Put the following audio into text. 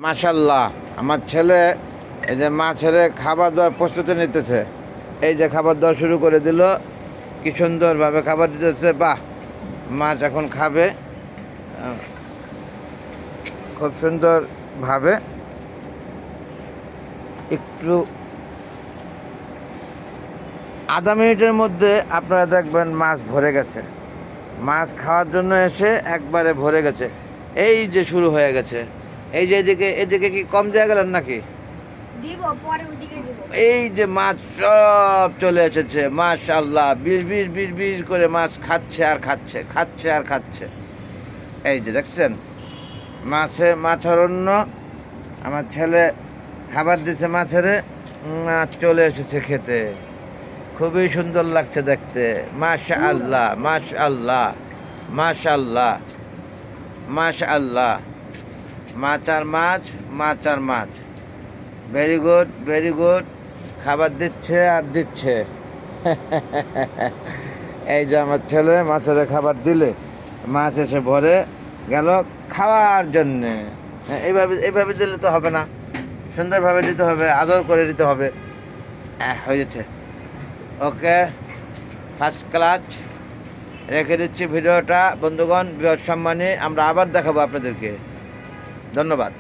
মাশাল্লাহ, আমার ছেলে এই যে মা ছেলে খাবার দেওয়ার প্রস্তুতি নিতেছে। এই যে খাবার দেওয়া শুরু করে দিল, কি সুন্দরভাবে খাবার দিতেছে। বাহ, মাছ এখন খাবে খুব সুন্দরভাবে। একটু আধা মিনিটের মধ্যে আপনারা দেখবেন মাছ ভরে গেছে। মাছ খাওয়ার জন্য এসে একবারে ভরে গেছে। এই যে শুরু হয়ে গেছে। এই যে এদিকে কি কম জায়গা গেলেন নাকি? এই যে মাছ সব চলে এসেছে। মাশাআল্লাহ, বিশ বিশ বিশ বিশ করে মাছ খাচ্ছে আর খাচ্ছে, খাচ্ছে আর খাচ্ছে। এই যে দেখছেন মাছ অরণ্য। আমার ছেলে খাবার দিছে মাছের, মাছ চলে এসেছে খেতে। খুবই সুন্দর লাগছে দেখতে। মাশাআল্লাহ, মাশাআল্লাহ, মাশাআল্লাহ, মাশাআল্লাহ। মাছ আর মাছ, মাছ আর মাছ। Very good, very good. খাবার দিচ্ছে আর দিচ্ছে। এই যে আমার ছেলে মাছের খাবার দিলে মাছ এসে ভরে গেল খাওয়ার জন্যে। এইভাবে এইভাবে দিলে তো হবে না, সুন্দরভাবে দিতে হবে, আদর করে দিতে হবে। হয়েছে, ওকে, ফার্স্ট ক্লাস। রেখে দিচ্ছি ভিডিওটা বন্ধুগণ। বৃহৎ সম্মানে আমরা আবার দেখাবো আপনাদেরকে। ধন্যবাদ।